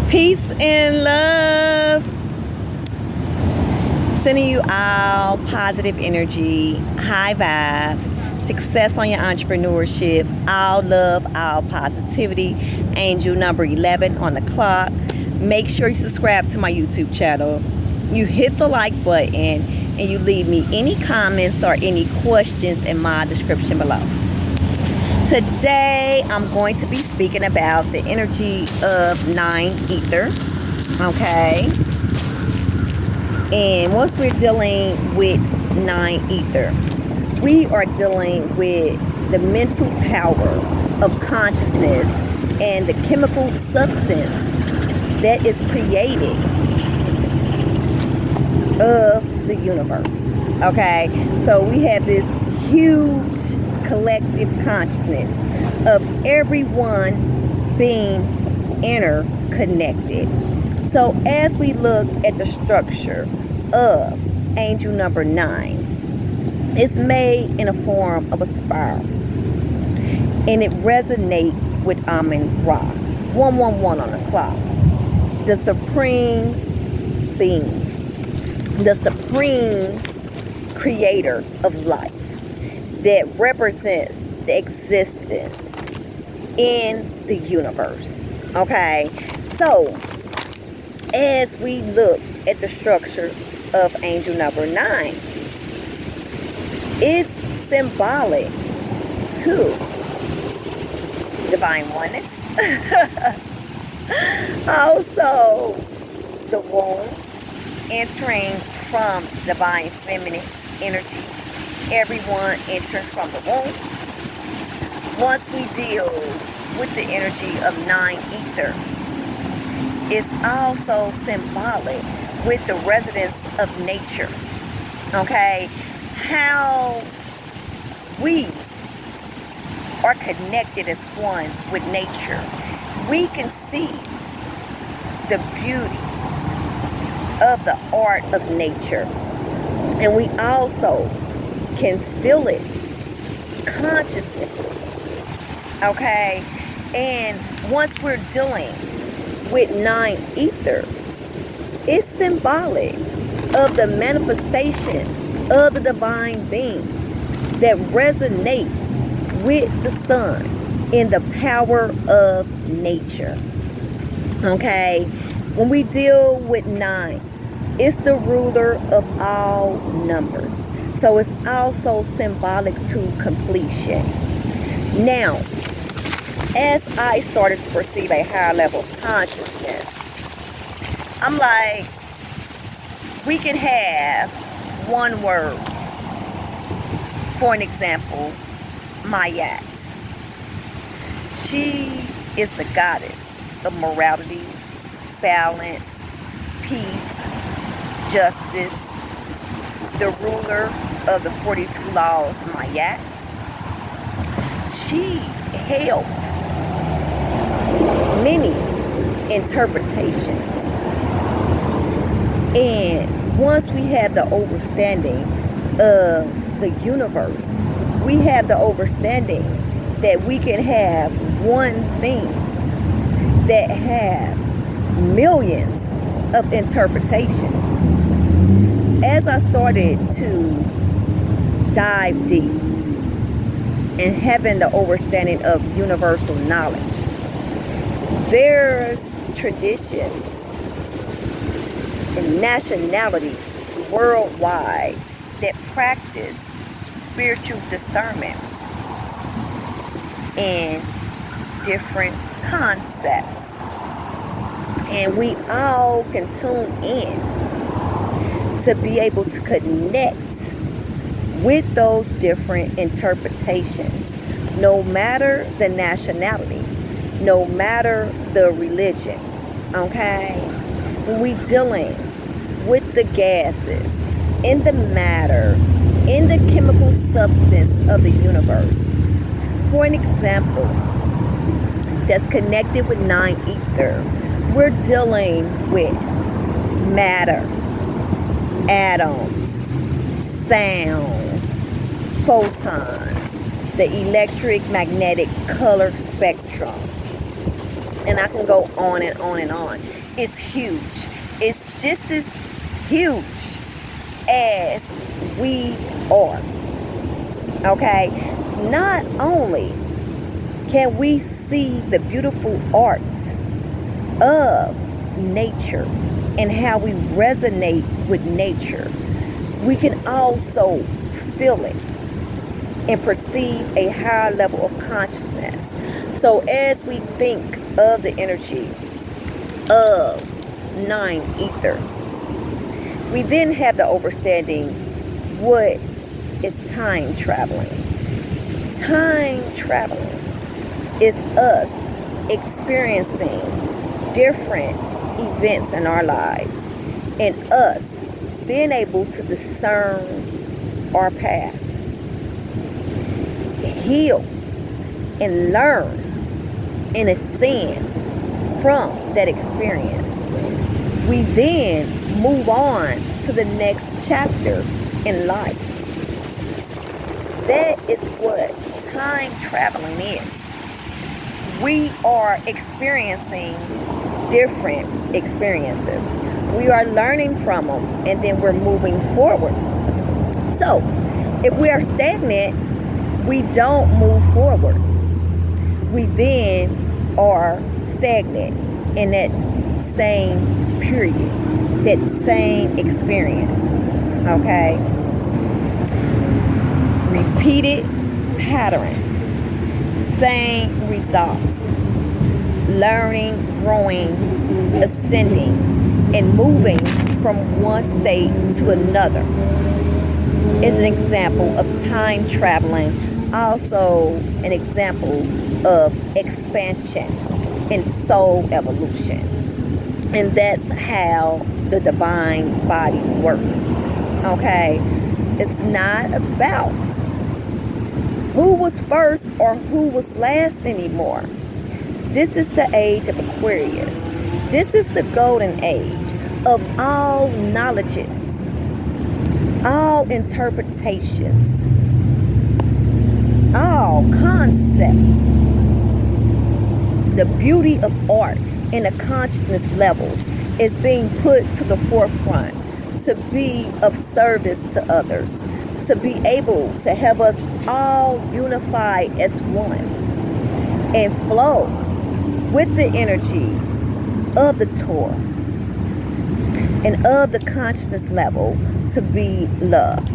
Peace and love. Sending you all positive energy, high vibes, success on your entrepreneurship, all love, all positivity. Angel number 11 on the clock. Make sure you subscribe to my YouTube channel. You hit the like button and you leave me any comments or any questions in my description below. Today I'm going to be speaking about the energy of 9 ether. Okay. And once we're dealing with 9 ether, we are dealing with the mental power of consciousness and the chemical substance that is created of the universe. Okay, so we have this huge collective consciousness of everyone being interconnected. So as we look at the structure of angel number 9, it's made in a form of a spiral, and it resonates with Amen Ra, 111 on the clock, the supreme being, the supreme creator of life that represents the existence in the universe. Okay, so as we look at the structure of angel number 9, it's symbolic to divine oneness. Also, the womb, entering from divine feminine energy. Everyone enters from the womb. Once we deal with the energy of 9 ether, it's also symbolic with the residents of nature. Okay, how we are connected as one with nature. We can see the beauty of the art of nature, and we also can feel it consciously. Okay, and once we're dealing with 9 ether, it's symbolic of the manifestation of the divine being that resonates with the sun in the power of nature. Okay, when we deal with 9, it's the ruler of all numbers, so it's also symbolic to completion. Now, as I started to perceive a higher level of consciousness, I'm like, we can have one word. For an example, Mayat. She is the goddess of morality, balance, peace, justice, the ruler of the 42 laws, Mayat. She held many interpretations, and once we have the understanding of the universe, we have the understanding that we can have one thing that have millions of interpretations. As I started to dive deep and having the understanding of universal knowledge, there's traditions and nationalities worldwide that practice spiritual discernment and different concepts, and we all can tune in to be able to connect with those different interpretations, no matter the nationality, no matter the religion. Okay, when we dealing with the gases, in the matter, in the chemical substance of the universe, for an example that's connected with 9 ether, we're dealing with matter, atoms, sounds, photons, the electric magnetic color spectrum, And I can go on and on and on. It's huge. It's just as huge as we are. Okay? Not only can we see the beautiful art of nature and how we resonate with nature, we can also feel it and perceive a higher level of consciousness. So as we think of the energy of 9 ether, we then have the understanding what is time traveling. Time traveling is us experiencing different events in our lives and us being able to discern our path, heal, and learn and ascend from that experience. We then move on to the next chapter in life. That is what time traveling is. We are experiencing different experiences. We are learning from them, and then we're moving forward. So, if we are stagnant, we don't move forward. We then are stagnant in that same period, that same experience. Okay? Repeated pattern, same results. Learning, growing, ascending, and moving from one state to another is an example of time traveling. Also an example of expansion and soul evolution. And that's how the divine body works. Okay? It's not about who was first or who was last anymore. This is the age of Aquarius. This is the golden age of all knowledges, all interpretations, all concepts. The beauty of art and the consciousness levels is being put to the forefront to be of service to others, to be able to have us all unify as one and flow with the energy of the Torah and of the consciousness level to be love.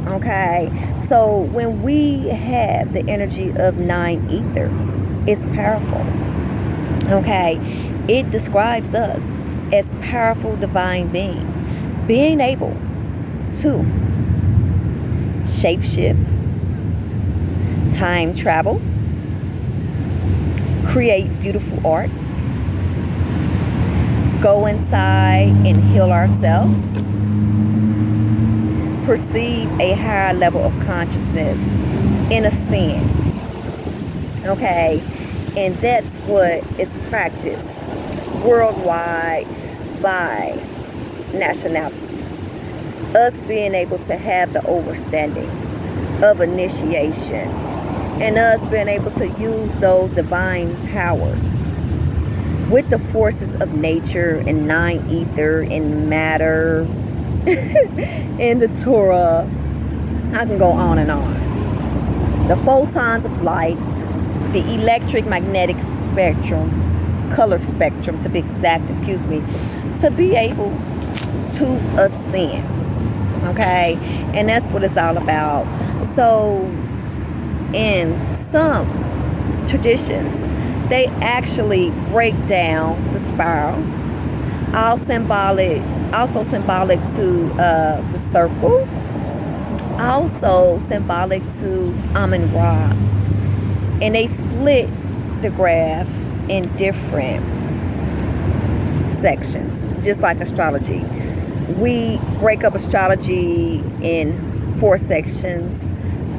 Okay? So when we have the energy of 9 ether, it's powerful. Okay? It describes us as powerful divine beings, being able to shapeshift, time travel, create beautiful art, go inside and heal ourselves, perceive a higher level of consciousness, and ascend. Okay? And that's what is practiced worldwide by nationalities. Us being able to have the understanding of initiation and us being able to use those divine powers with the forces of nature and 9 ether and matter in the Torah. I can go on and on. The photons of light, the electric magnetic spectrum, color spectrum to be exact, to be able to ascend. Okay? And that's what it's all about. So in some traditions, they actually break down the spiral, also symbolic to the circle, also symbolic to Amun-Ra. And they split the graph in different sections, just like astrology. We break up astrology in 4 sections,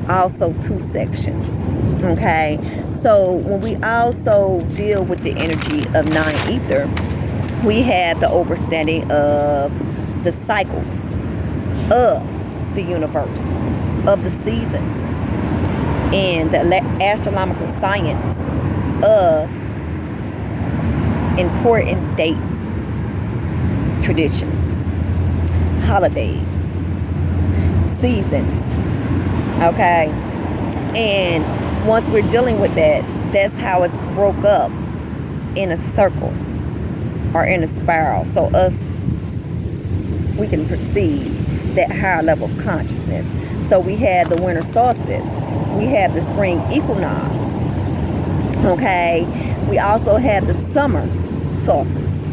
also 2 sections. Okay? So when we also deal with the energy of 9 ether, we have the understanding of the cycles of the universe, of the seasons, and the astronomical science of important dates, traditions, holidays, seasons, okay? And once we're dealing with that, that's how it's broke up in a circle or in a spiral. So we can perceive that higher level of consciousness. So we have the winter solstice. We have the spring equinox. Okay? We also have the summer solstice.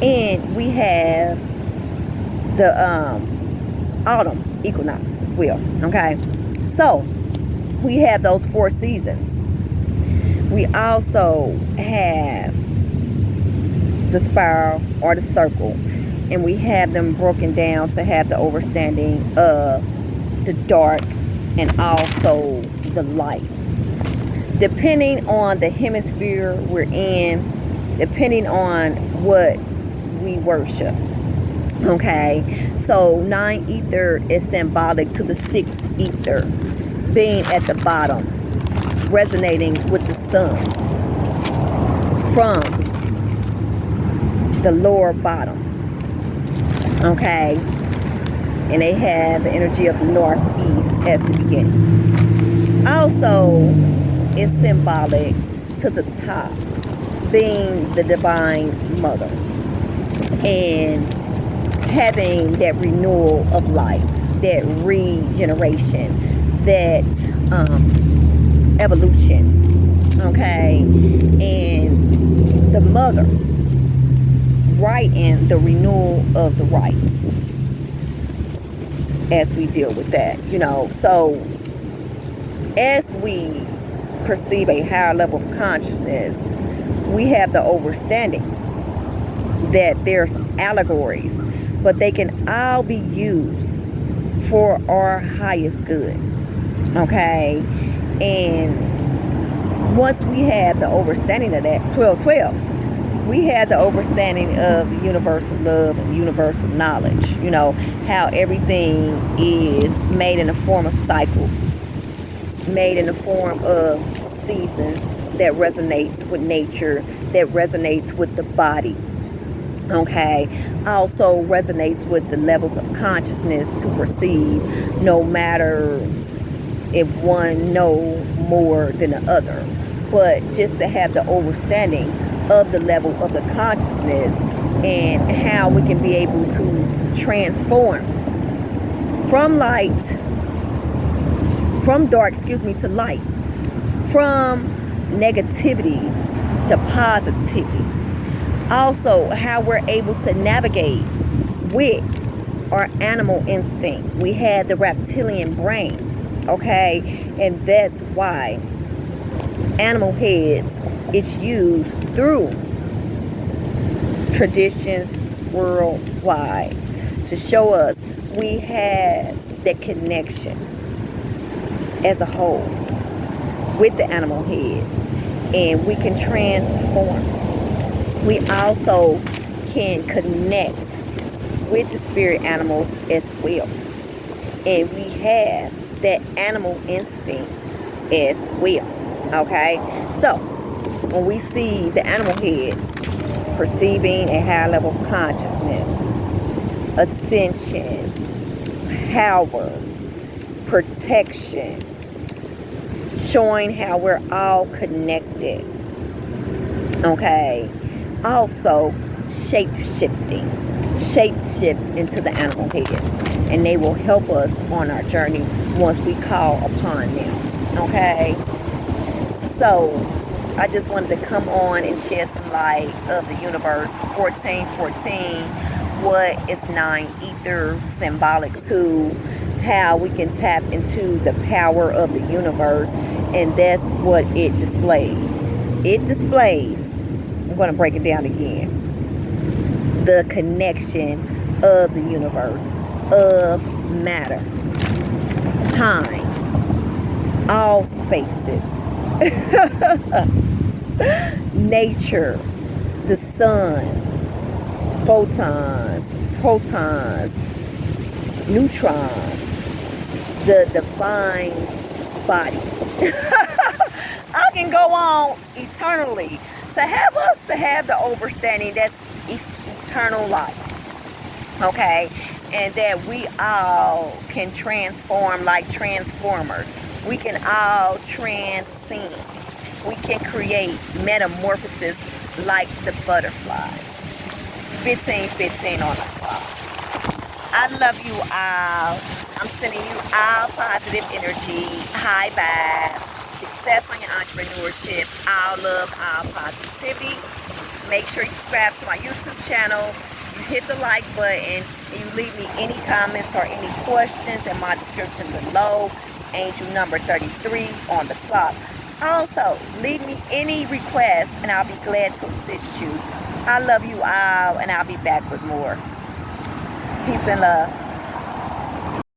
And we have the autumn equinox as well. Okay? So we have those 4 seasons. We also have the spiral or the circle, and we have them broken down to have the overstanding of the dark and also the light, depending on the hemisphere we're in, depending on what we worship. Okay, so 9 ether is symbolic to the 6th ether being at the bottom, resonating with the sun from the lower bottom. Okay, and they have the energy of the northeast as the beginning. Also, it's symbolic to the top being the divine mother and having that renewal of life, that regeneration, that evolution. Okay, and the mother writing the renewal of the rights as we deal with that, so as we perceive a higher level of consciousness, we have the understanding that there's allegories, but they can all be used for our highest good. Okay, and once we have the understanding of that 1212, we had the understanding of the universal love and universal knowledge, how everything is made in the form of cycle, made in the form of seasons that resonates with nature, that resonates with the body, okay? Also resonates with the levels of consciousness to perceive, no matter if one know more than the other, but just to have the understanding of the level of the consciousness and how we can be able to transform from dark, to light, from negativity to positivity. Also, how we're able to navigate with our animal instinct. We had the reptilian brain, okay? And that's why animal heads is used through traditions worldwide to show us we have that connection as a whole with the animal heads, and we can transform. We also can connect with the spirit animals as well, and we have that animal instinct as well. Okay, so when we see the animal heads perceiving a higher level of consciousness, ascension, power, protection, showing how we're all connected. Okay, also shape-shift into the animal heads, and they will help us on our journey once we call upon them. Okay, so I just wanted to come on and shed some light of the universe 1414, what is 9 ether symbolic to, how we can tap into the power of the universe, and that's what it displays. It displays, I'm going to break it down again, the connection of the universe, of matter, time, all spaces, nature, the sun, photons, protons, neutrons, the divine body. I can go on eternally to have us to have the overstanding that's eternal life. Okay, and that we all can transform like transformers. We can all transcend. We can create metamorphosis like the butterfly. 15:15 on the clock. I love you all. I'm sending you all positive energy, high vibes, success on your entrepreneurship, all love, all positivity. Make sure you subscribe to my YouTube channel. You hit the like button and you leave me any comments or any questions in my description below. Angel number 33 on the clock. Also, leave me any requests and I'll be glad to assist you. I love you all and I'll be back with more. Peace and love.